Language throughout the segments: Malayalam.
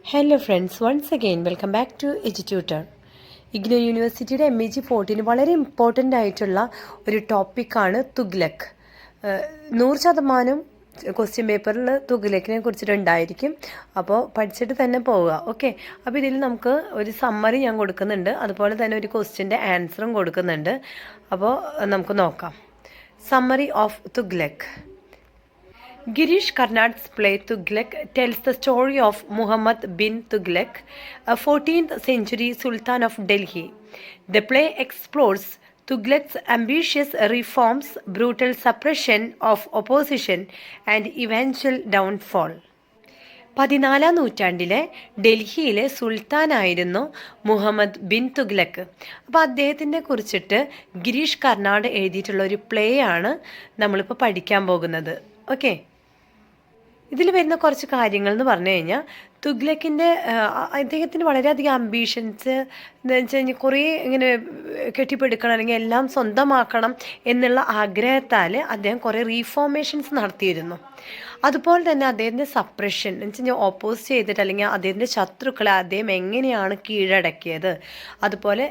Hello friends, once again welcome back to EduTutor. IGNOU യൂണിവേഴ്സിറ്റിയുടെ MEG14 വളരെ ഇമ്പോർട്ടൻ്റ് ആയിട്ടുള്ള ഒരു ടോപ്പിക്കാണ് തുഗ്ലക്ക്. 100% ക്വസ്റ്റ്യൻ പേപ്പറിൽ തുഗ്ലക്കിനെ കുറിച്ചിട്ടുണ്ടായിരിക്കും. അപ്പോൾ പഠിച്ചിട്ട് തന്നെ പോവുക. ഓക്കെ, അപ്പോൾ ഇതിൽ നമുക്ക് ഒരു സമ്മറി ഞാൻ കൊടുക്കുന്നുണ്ട്, അതുപോലെ തന്നെ ഒരു ക്വസ്റ്റ്യൻ്റെ ആൻസറും കൊടുക്കുന്നുണ്ട്. അപ്പോൾ നമുക്ക് നോക്കാം. Summary of Tughlaq. Girish Karnad's play Tughlaq tells the story of Muhammad bin Tughlaq, a 14th century Sultan of Delhi. The play explores Tughlaq's ambitious reforms, brutal suppression of opposition, and eventual downfall. 14-ാം നൂറ്റാണ്ടിലെ ഡൽഹിയിലെ സുൽത്താനായിരുന്നു മുഹമ്മദ് ബിൻ തുഗ്ലക്ക്. അപ്പോൾ അദ്ദേഹത്തിനെ കുറിച്ചിട്ട് ഗിരീഷ് കർണാഡ് എഴുതിയിട്ടുള്ള ഒരു പ്ലേ ആണ് നമ്മളിപ്പോൾ പഠിക്കാൻ പോകുന്നത്. ഓക്കെ, ഇതിൽ വരുന്ന കുറച്ച് കാര്യങ്ങൾ എന്ന് പറഞ്ഞു കഴിഞ്ഞാൽ തുഗ്ലക്കിൻ്റെ അദ്ദേഹത്തിന് വളരെയധികം അംബീഷൻസ് എന്ന് വെച്ച് കഴിഞ്ഞാൽ കുറേ ഇങ്ങനെ കെട്ടിപ്പടുക്കണം അല്ലെങ്കിൽ എല്ലാം സ്വന്തമാക്കണം എന്നുള്ള ആഗ്രഹത്താൽ അദ്ദേഹം കുറേ റീഫോർമേഷൻസ് നടത്തിയിരുന്നു. അതുപോലെ തന്നെ അദ്ദേഹത്തിൻ്റെ സപ്രഷൻ എന്ന് വെച്ച് കഴിഞ്ഞാൽ ഓപ്പോസ് ചെയ്തിട്ട് അല്ലെങ്കിൽ അദ്ദേഹത്തിൻ്റെ ശത്രുക്കളെ അദ്ദേഹം എങ്ങനെയാണ് കീഴടക്കിയത്, അതുപോലെ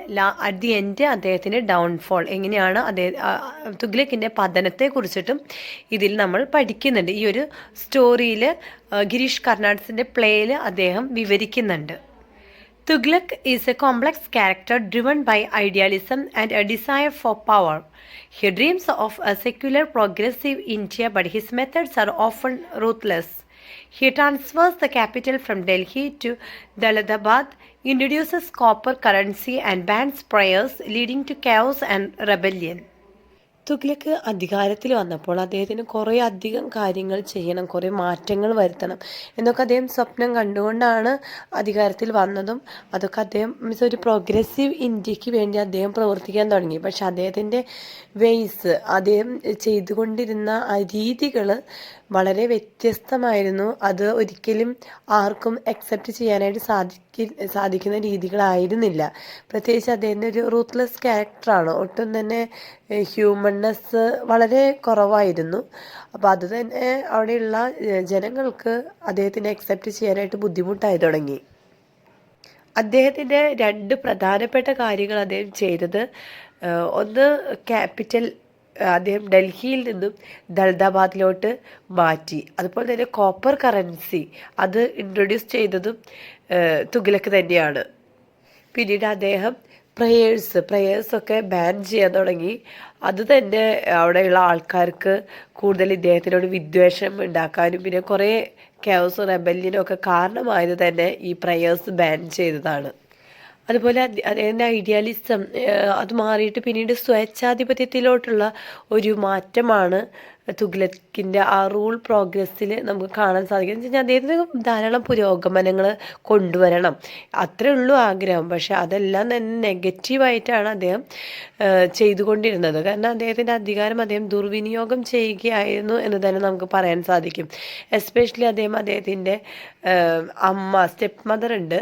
അറ്റ് ദി എൻഡ് അദ്ദേഹത്തിൻ്റെ ഡൗൺഫോൾ എങ്ങനെയാണ് തുഗ്ലക്കിൻ്റെ പതനത്തെക്കുറിച്ചിട്ടും ഇതിൽ നമ്മൾ പഠിക്കുന്നുണ്ട്. ഈ ഒരു സ്റ്റോറിയിൽ ഗിരീഷ് കർണാഡ്സിൻ്റെ പ്ലേയിൽ അദ്ദേഹം വിവരിക്കുന്നുണ്ട്. Tughlaq is a complex character driven by idealism and a desire for power. He dreams of a secular, progressive India, but his methods are often ruthless. He transfers the capital from Delhi to Daladabad, introduces copper currency, and bans prayers, leading to chaos and rebellion. Tughlaq അധികാരത്തിൽ വന്നപ്പോൾ അദ്ദേഹത്തിന് കുറേ അധികം കാര്യങ്ങൾ ചെയ്യണം, കുറേ മാറ്റങ്ങൾ വരുത്തണം എന്നൊക്കെ അദ്ദേഹം സ്വപ്നം കണ്ടുകൊണ്ടാണ് അധികാരത്തിൽ വന്നതും. അതൊക്കെ അദ്ദേഹം ഒരു പ്രോഗ്രസീവ് ഇന്ത്യക്ക് വേണ്ടി അദ്ദേഹം പ്രവർത്തിക്കാൻ തുടങ്ങി. പക്ഷെ അദ്ദേഹത്തിൻ്റെ വേയ്സ്, അദ്ദേഹം ചെയ്തുകൊണ്ടിരുന്ന ആ രീതികൾ വളരെ വ്യത്യസ്തമായിരുന്നു. അത് ഒരിക്കലും ആർക്കും അക്സെപ്റ്റ് ചെയ്യാനായിട്ട് സാധിക്കുന്ന രീതികളായിരുന്നില്ല. പ്രത്യേകിച്ച് അദ്ദേഹത്തിൻ്റെ ഒരു റൂത്ത്ലെസ് ക്യാരക്ടറാണ്. ഒട്ടും തന്നെ ഹ്യൂമൺനെസ് വളരെ കുറവായിരുന്നു. അപ്പോൾ അത് തന്നെ അവിടെയുള്ള ജനങ്ങൾക്ക് അദ്ദേഹത്തിനെ അക്സെപ്റ്റ് ചെയ്യാനായിട്ട് ബുദ്ധിമുട്ടായി തുടങ്ങി. അദ്ദേഹത്തിൻ്റെ 2 പ്രധാനപ്പെട്ട കാര്യങ്ങൾ അദ്ദേഹം ചെയ്തത്, ഒന്ന് ക്യാപിറ്റൽ അദ്ദേഹം ഡൽഹിയിൽ നിന്നും ദൾദാബാദിലോട്ട് മാറ്റി. അതുപോലെ തന്നെ കോപ്പർ കറൻസി അത് ഇൻട്രൊഡ്യൂസ് ചെയ്തതും തുഗ്ലക്ക് തന്നെയാണ്. പിന്നീട് അദ്ദേഹം പ്രേയേഴ്സൊക്കെ ബാൻ ചെയ്യാൻ തുടങ്ങി. അത് തന്നെ അവിടെയുള്ള ആൾക്കാർക്ക് കൂടുതൽ ഇദ്ദേഹത്തിനോട് വിദ്വേഷം ഉണ്ടാക്കാനും പിന്നെ കുറേ കെയോസും റെബല്യനും ഒക്കെ കാരണമായത് തന്നെ ഈ പ്രേയേഴ്സ് ബാൻ ചെയ്തതാണ്. അതുപോലെ അദ്ദേഹത്തിൻ്റെ ഐഡിയാലിസം അത് മാറിയിട്ട് പിന്നീട് സ്വേച്ഛാധിപത്യത്തിലോട്ടുള്ള ഒരു മാറ്റമാണ് തുഗ്ലക്കിൻ്റെ ആ റൂൾ പ്രോഗ്രസ്സിൽ നമുക്ക് കാണാൻ സാധിക്കും. എന്ന് വെച്ചാൽ അദ്ദേഹത്തിന് ധാരാളം പുരോഗമനങ്ങൾ കൊണ്ടുവരണം, അത്രേ ഉള്ളൂ ആഗ്രഹം. പക്ഷെ അതെല്ലാം തന്നെ നെഗറ്റീവായിട്ടാണ് അദ്ദേഹം ചെയ്തുകൊണ്ടിരുന്നത്. കാരണം അദ്ദേഹത്തിൻ്റെ അധികാരം അദ്ദേഹം ദുർവിനിയോഗം ചെയ്യുകയായിരുന്നു എന്ന് തന്നെ നമുക്ക് പറയാൻ സാധിക്കും. എസ്പെഷ്യലി അദ്ദേഹത്തിൻ്റെ അമ്മ, സ്റ്റെപ്പ് മദർ ഉണ്ട്,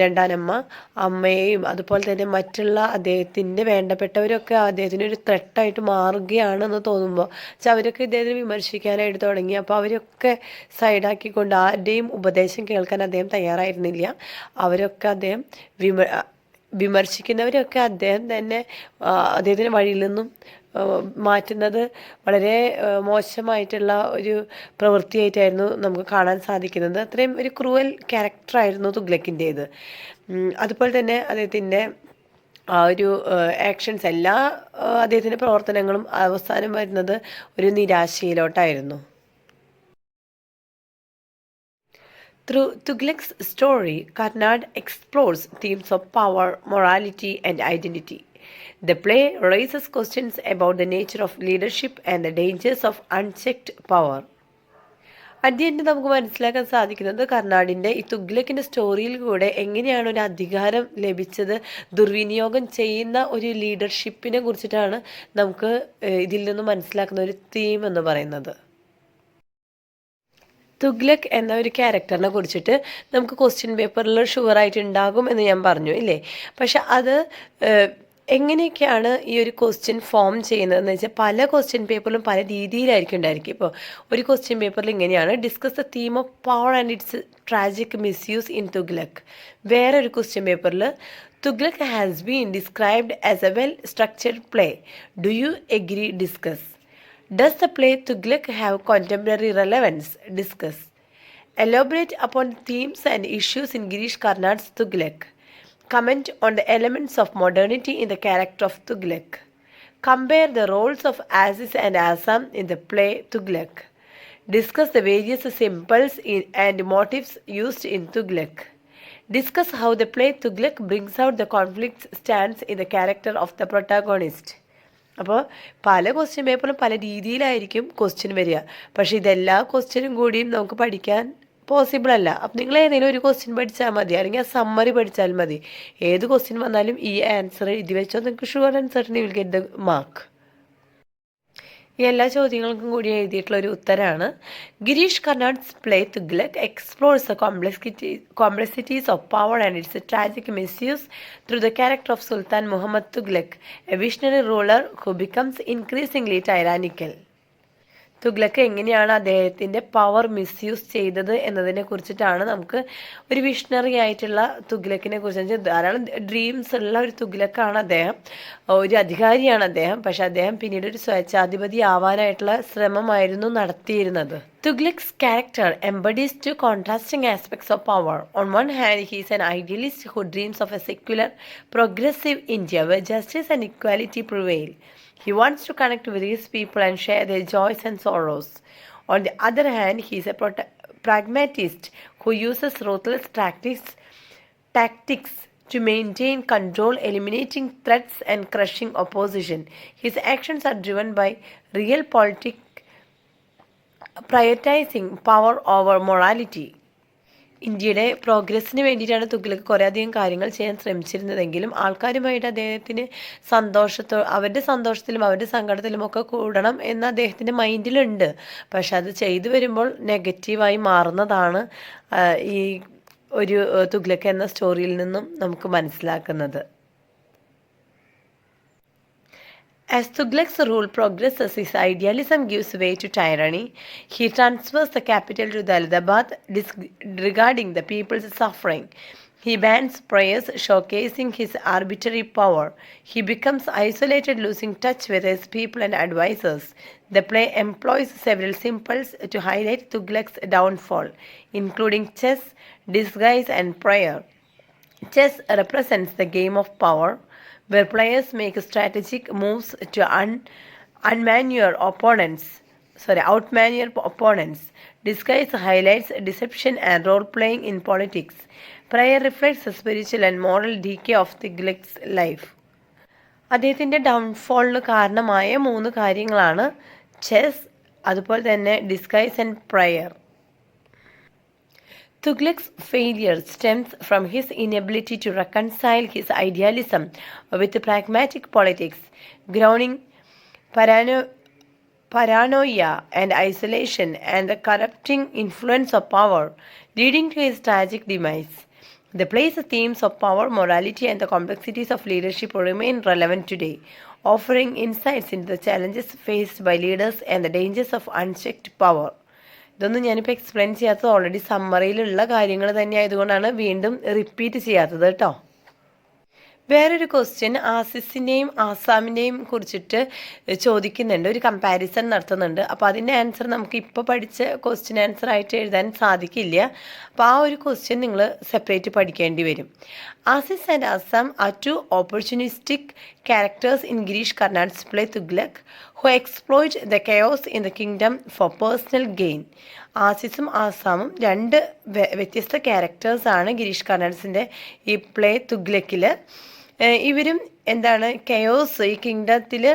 രണ്ടാനമ്മ, അമ്മയെയും അതുപോലെ തന്നെ മറ്റുള്ള അദ്ദേഹത്തിൻ്റെ വേണ്ടപ്പെട്ടവരൊക്കെ അദ്ദേഹത്തിന് ഒരു ത്രെട്ടായിട്ട് മാറുകയാണെന്ന് തോന്നുമ്പോൾ അവരൊക്കെ ഇദ്ദേഹത്തിന് വിമർശിക്കാനായിട്ട് തുടങ്ങി. അപ്പോൾ അവരൊക്കെ സൈഡാക്കിക്കൊണ്ട് ആരുടെയും ഉപദേശം കേൾക്കാൻ അദ്ദേഹം തയ്യാറായിരുന്നില്ല. അവരൊക്കെ അദ്ദേഹം വിമർശിക്കുന്നവരൊക്കെ അദ്ദേഹം തന്നെ അദ്ദേഹത്തിൻ്റെ വഴിയിൽ നിന്നും മാറ്റുന്നത് വളരെ മോശമായിട്ടുള്ള ഒരു പ്രവൃത്തിയായിട്ടായിരുന്നു നമുക്ക് കാണാൻ സാധിക്കുന്നത്. അത്രയും ഒരു ക്രൂവൽ ക്യാരക്ടറായിരുന്നു തുഗ്ലക്കിൻ്റേത്. അതുപോലെ തന്നെ അദ്ദേഹത്തിൻ്റെ ആ ഒരു ആക്ഷൻസ്, എല്ലാ അദ്ദേഹത്തിൻ്റെ പ്രവർത്തനങ്ങളും അവസാനം വരുന്നത് ഒരു നിരാശയിലോട്ടായിരുന്നു. Through Tughlaq's story, Karnad explores themes of power, morality, and identity. The play raises questions about the nature of leadership and the dangers of unchecked power. At the end നമുക്ക് മനസ്സിലാക്കാൻ സാധിക്കുന്നത് കർണാടിൻ്റെ ഈ തുഗ്ലക്കിൻ്റെ സ്റ്റോറിയിൽ കൂടെ എങ്ങനെയാണ് ഒരു അധികാരം ലഭിച്ചത്, ദുർവിനിയോഗം ചെയ്യുന്ന ഒരു ലീഡർഷിപ്പിനെ കുറിച്ചിട്ടാണ് നമുക്ക് ഇതിൽ നിന്ന് മനസ്സിലാക്കുന്ന ഒരു തീം എന്ന് പറയുന്നത്. തുഗ്ലക്ക് എന്ന ഒരു ക്യാരക്ടറിനെ കുറിച്ചിട്ട് നമുക്ക് ക്വസ്റ്റ്യൻ പേപ്പറിൽ ഷുവറായിട്ട് ഉണ്ടാകും എന്ന് ഞാൻ പറഞ്ഞു ഇല്ലേ. പക്ഷെ അത് എങ്ങനെയൊക്കെയാണ് ഈ ഒരു ക്വസ്റ്റ്യൻ ഫോം ചെയ്യുന്നതെന്ന് വെച്ചാൽ പല ക്വസ്റ്റ്യൻ പേപ്പറിലും പല രീതിയിലായിരിക്കും ഉണ്ടായിരിക്കും. ഇപ്പോൾ ഒരു ക്വസ്റ്റ്യൻ പേപ്പറിൽ ഇങ്ങനെയാണ്, discuss the theme of power and its tragic misuse in Tughlaq. വേറൊരു ക്വസ്റ്റ്യൻ പേപ്പറിൽ Tughlaq has been described as a well structured play. Do you agree? Discuss. Does the play Tughlaq have contemporary relevance? Discuss. Elaborate upon themes and issues in Girish Karnad's Tughlaq. Comment on the elements of modernity in the character of Tughlaq. Compare the roles of Aziz and Assam in the play Tughlaq. Discuss the various symbols and motifs used in Tughlaq. Discuss how the play Tughlaq brings out the conflict stands in the character of the protagonist. അപ്പോൾ പല ക്വസ്റ്റ്യൻ പേപ്പറിലും പല രീതിയിലായിരിക്കും ക്വസ്റ്റ്യൻ വരിക. പക്ഷേ ഇതെല്ലാ ക്വസ്റ്റ്യനും കൂടിയും നമുക്ക് പഠിക്കാൻ പോസിബിൾ അല്ല. അപ്പം നിങ്ങൾ ഏതെങ്കിലും ഒരു ക്വസ്റ്റ്യൻ പഠിച്ചാൽ മതി, അല്ലെങ്കിൽ ആ സമ്മറി പഠിച്ചാൽ മതി. ഏത് ക്വസ്റ്റ്യൻ വന്നാലും ഈ ആൻസർ എഴുതി വെച്ചോ, നിങ്ങൾക്ക് sure and certain will get the mark. ഈ എല്ലാ ചോദ്യങ്ങൾക്കും കൂടി എഴുതിയിട്ടുള്ള ഒരു ഉത്തരമാണ് Girish Karnad's play Tughlaq explores the complexities of power and its tragic misuse through the character of sultan Muhammad Tughlaq, a visionary ruler who becomes increasingly tyrannical. Tughlaq എങ്ങനെയാണ് അദ്ദേഹത്തിൻ്റെ പവർ മിസ്യൂസ് ചെയ്തത് എന്നതിനെ കുറിച്ചിട്ടാണ് നമുക്ക് ഒരു വിഷണറി ആയിട്ടുള്ള തുഗ്ലക്കിനെ കുറിച്ച്, ധാരാളം ഡ്രീംസ് ഉള്ള ഒരു തുഗ്ലക്കാണ് അദ്ദേഹം, ഒരു അധികാരിയാണ് അദ്ദേഹം. പക്ഷെ അദ്ദേഹം പിന്നീട് ഒരു സ്വേച്ഛാധിപതി ആവാനായിട്ടുള്ള ശ്രമമായിരുന്നു നടത്തിയിരുന്നത്. Tughlaq's character embodies two contrasting aspects of power. On one hand, he is an idealist who dreams of a secular, progressive India where justice and equality prevail. He wants to connect with his people and share their joys and sorrows. On the other hand, he is a pragmatist who uses ruthless tactics to maintain control, eliminating threats and crushing opposition. His actions are driven by realpolitik, prioritizing power over morality. ഇന്ത്യയുടെ പ്രോഗ്രസ്സിന് വേണ്ടിയിട്ടാണ് തുഗ്ലക്ക് കുറേയധികം കാര്യങ്ങൾ ചെയ്യാൻ ശ്രമിച്ചിരുന്നതെങ്കിലും ആൾക്കാരുമായിട്ട് അദ്ദേഹത്തിന് അവരുടെ സന്തോഷത്തിലും അവരുടെ സങ്കടത്തിലും ഒക്കെ കൂടണം എന്ന് അദ്ദേഹത്തിൻ്റെ മൈൻഡിലുണ്ട്. പക്ഷെ അത് ചെയ്തു വരുമ്പോൾ നെഗറ്റീവായി മാറുന്നതാണ് ഈ ഒരു തുഗ്ലക്ക് എന്ന സ്റ്റോറിയിൽ നിന്നും നമുക്ക് മനസ്സിലാക്കുന്നത്. As Tughlaq's rule progresses, his idealism gives way to tyranny. He transfers the capital to Daladabad, disregarding the people's suffering. He bans prayers, showcasing his arbitrary power. He becomes isolated, losing touch with his people and advisors. The play employs several symbols to highlight Tughlaq's downfall, including chess, disguise, and prayer. Chess represents the game of power, where players make strategic moves to outmaneuver opponents. Disguise highlights deception and role-playing in politics. Prayer reflects the spiritual and moral decay of Tughlaq's life. അദ്ദേഹത്തിൻ്റെ ഡൗൺഫോളിന് കാരണമായ 3 കാര്യങ്ങളാണ് ചെസ്, അതുപോലെ തന്നെ disguise and prayer. Tughlaq's failure stems from his inability to reconcile his idealism with pragmatic politics, grounding paranoia and isolation and the corrupting influence of power, leading to his tragic demise. The play's themes of power, morality, and the complexities of leadership remain relevant today, offering insights into the challenges faced by leaders and the dangers of unchecked power. ഇതൊന്നും ഞാനിപ്പോൾ എക്സ്പ്ലെയിൻ ചെയ്യാത്തത് ഓൾറെഡി സമ്മറിയിലുള്ള കാര്യങ്ങൾ തന്നെ ആയതുകൊണ്ടാണ് വീണ്ടും റിപ്പീറ്റ് ചെയ്യാത്തത് കേട്ടോ. വേറൊരു ക്വസ്റ്റ്യൻ ആസിസിനെയും ആസാമിനെയും കുറിച്ചിട്ട് ചോദിക്കുന്നുണ്ട്, ഒരു കമ്പാരിസൺ നടത്തുന്നുണ്ട്. അപ്പോൾ അതിൻ്റെ ആൻസർ നമുക്ക് ഇപ്പോൾ പഠിച്ച ക്വസ്റ്റ്യൻ ആൻസർ ആയിട്ട് എഴുതാൻ സാധിക്കില്ല. അപ്പോൾ ആ ഒരു ക്വസ്റ്റ്യൻ നിങ്ങൾ സെപ്പറേറ്റ് പഠിക്കേണ്ടി വരും. Aziz and Aazam are 2 opportunistic characters in Girish Karnad's play Tughlaq who exploit the chaos in the kingdom for personal gain. ആസിസും ആസാമും 2 വ്യത്യസ്ത ക്യാരക്ടേഴ്സാണ് ഗിരീഷ് കർണാഡ്സിൻ്റെ ഈ പ്ലേ തുഗ്ലക്കിൽ. ഇവരും എന്താണ് കെയോസ്, ഈ കിങ്ഡത്തിൽ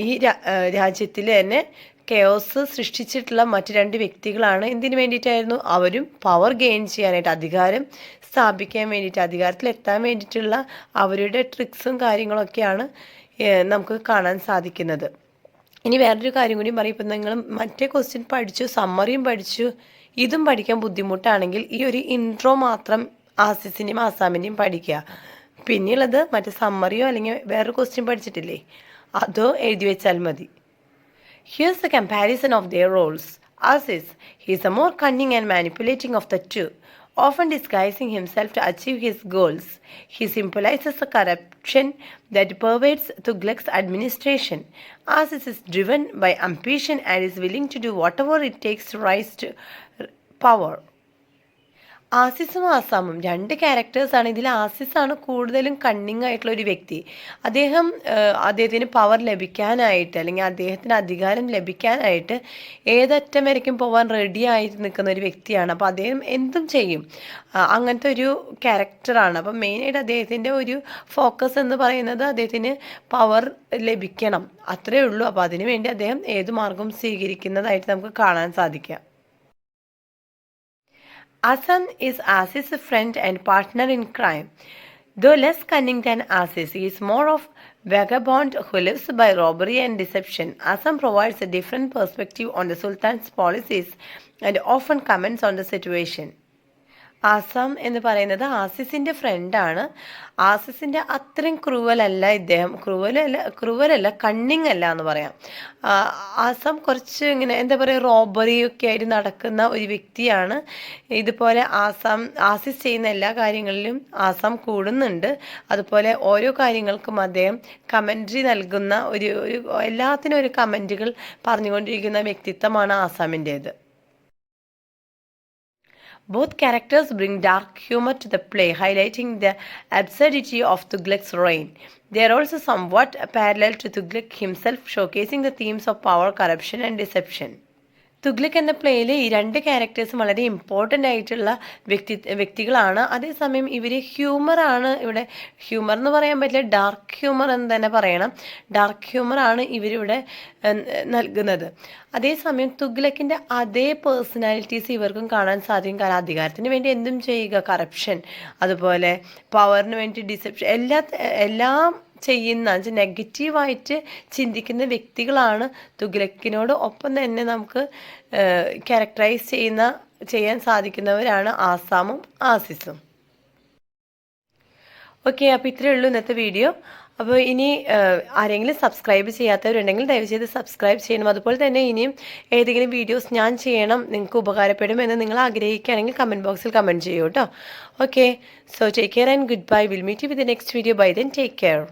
ഈ രാജ്യത്തിൽ തന്നെ കെയോസ് സൃഷ്ടിച്ചിട്ടുള്ള മറ്റ് 2 വ്യക്തികളാണ്. എന്തിനു വേണ്ടിയിട്ടായിരുന്നു? അവരും പവർ ഗെയിൻ ചെയ്യാനായിട്ട്, അധികാരം സ്ഥാപിക്കാൻ വേണ്ടിയിട്ട്, അധികാരത്തിലെത്താൻ വേണ്ടിയിട്ടുള്ള അവരുടെ ട്രിക്സും കാര്യങ്ങളൊക്കെയാണ് നമുക്ക് കാണാൻ സാധിക്കുന്നത്. ഇനി വേറൊരു കാര്യം കൂടി പറയും. ഇപ്പം നിങ്ങൾ മറ്റേ ക്വസ്റ്റ്യൻ പഠിച്ചു, സമ്മറിയും പഠിച്ചു, ഇതും പഠിക്കാൻ ബുദ്ധിമുട്ടാണെങ്കിൽ ഈ ഒരു ഇൻട്രോ മാത്രം ആസിസിൻ്റെയും ആസാമിൻ്റെയും പഠിക്കുക. പിന്നെയുള്ളത് മറ്റേ സമ്മറിയോ അല്ലെങ്കിൽ വേറൊരു ക്വസ്റ്റ്യൻ പഠിച്ചിട്ടില്ലേ, അതോ എഴുതി വെച്ചാൽ മതി. Here's the comparison of their roles. Aziz, he is the more cunning and manipulating of the two, often disguising himself to achieve his goals. He symbolizes the corruption that pervades Tughlaq's administration. Aziz is driven by ambition and is willing to do whatever it takes to rise to power. ആസിസും ആസാമും രണ്ട് ക്യാരക്ടേഴ്സാണ്. ഇതിൽ ആസിസാണ് കൂടുതലും കണ്ണിങ് ആയിട്ടുള്ള ഒരു വ്യക്തി. അദ്ദേഹത്തിന് പവർ ലഭിക്കാനായിട്ട് അല്ലെങ്കിൽ അദ്ദേഹത്തിന് അധികാരം ലഭിക്കാനായിട്ട് ഏതറ്റം വരയ്ക്കും പോകാൻ റെഡി ആയിട്ട് നിൽക്കുന്ന ഒരു വ്യക്തിയാണ്. അപ്പോൾ അദ്ദേഹം എന്തും ചെയ്യും, അങ്ങനത്തെ ഒരു ക്യാരക്ടറാണ്. അപ്പം മെയിനായിട്ട് അദ്ദേഹത്തിൻ്റെ ഒരു ഫോക്കസ് എന്ന് പറയുന്നത് അദ്ദേഹത്തിന് പവർ ലഭിക്കണം, അത്രയേ ഉള്ളൂ. അപ്പോൾ അതിനു വേണ്ടി അദ്ദേഹം ഏത് മാർഗവും സ്വീകരിക്കുന്നതായിട്ട് നമുക്ക് കാണാൻ സാധിക്കാം. Asam is Aziz's friend and partner in crime. Though less cunning than Aziz, he is more of vagabond who lives by robbery and deception. Asam provides a different perspective on the Sultan's policies and often comments on the situation. Assam എന്ന് പറയുന്നത് ആസിസിൻ്റെ ഫ്രണ്ടാണ്. ആസിസിൻ്റെ അത്രയും ക്രൂവലല്ല ഇദ്ദേഹം, ക്രൂവലല്ല കണ്ണിങ് അല്ല എന്ന് പറയാം. ആസാം കുറച്ച് ഇങ്ങനെ എന്താ പറയുക, റോബറിയൊക്കെ ആയിട്ട് നടക്കുന്ന ഒരു വ്യക്തിയാണ്. ഇതുപോലെ ആസിസ് ചെയ്യുന്ന എല്ലാ കാര്യങ്ങളിലും ആസാം കൂടുന്നുണ്ട്. അതുപോലെ ഓരോ കാര്യങ്ങൾക്കും അദ്ദേഹം കമൻട്രി നൽകുന്ന ഒരു എല്ലാത്തിനും ഒരു കമൻറ്റുകൾ പറഞ്ഞുകൊണ്ടിരിക്കുന്ന വ്യക്തിത്വമാണ് ആസാമിൻ്റേത്. Both characters bring dark humor to the play, highlighting the absurdity of Tughlaq's reign. They are also somewhat parallel to Tughlaq himself, showcasing the themes of power, corruption, and deception. Tughlaq എന്ന പ്ലേയിൽ ഈ രണ്ട് ക്യാരക്ടേഴ്സും വളരെ ഇമ്പോർട്ടൻ്റ് ആയിട്ടുള്ള വ്യക്തികളാണ്. അതേസമയം ഇവർ ഹ്യൂമറാണ് ഇവിടെ, ഹ്യൂമർ എന്ന് പറയാൻ പറ്റില്ല, ഡാർക്ക് ഹ്യൂമർ എന്ന് തന്നെ പറയണം. ഡാർക്ക് ഹ്യൂമറാണ് ഇവരിവിടെ നൽകുന്നത്. അതേസമയം തുഗ്ലക്കിൻ്റെ അതേ പേഴ്സണാലിറ്റീസ് ഇവർക്കും കാണാൻ സാധിക്കും. കാരണം അധികാരത്തിന് വേണ്ടി എന്തും ചെയ്യുക, കറപ്ഷൻ, അതുപോലെ പവറിന് വേണ്ടി ഡിസെപ്ഷൻ, എല്ലാം ചെയ്യുന്ന നെഗറ്റീവായിട്ട് ചിന്തിക്കുന്ന വ്യക്തികളാണ് തുഗ്ലക്കിനോട് ഒപ്പം തന്നെ നമുക്ക് ക്യാരക്ടറൈസ് ചെയ്യാൻ സാധിക്കുന്നവരാണ് ആസാമും ആസിസും. ഓക്കെ, അപ്പോൾ ഇത്രയേ ഉള്ളൂ ഇന്നത്തെ വീഡിയോ. അപ്പോൾ ഇനി ആരെങ്കിലും സബ്സ്ക്രൈബ് ചെയ്യാത്തവരുണ്ടെങ്കിൽ ദയവുചെയ്ത് സബ്സ്ക്രൈബ് ചെയ്യണം. അതുപോലെ തന്നെ ഇനിയും ഏതെങ്കിലും വീഡിയോസ് ഞാൻ ചെയ്യണം, നിങ്ങൾക്ക് ഉപകാരപ്പെടുമെന്ന് നിങ്ങൾ ആഗ്രഹിക്കുകയാണെങ്കിൽ കമൻറ്റ് ബോക്സിൽ കമൻറ്റ് ചെയ്യൂ കേട്ടോ. Okay, so take care and good bye. Will meet you with the next video. Bye then, take care.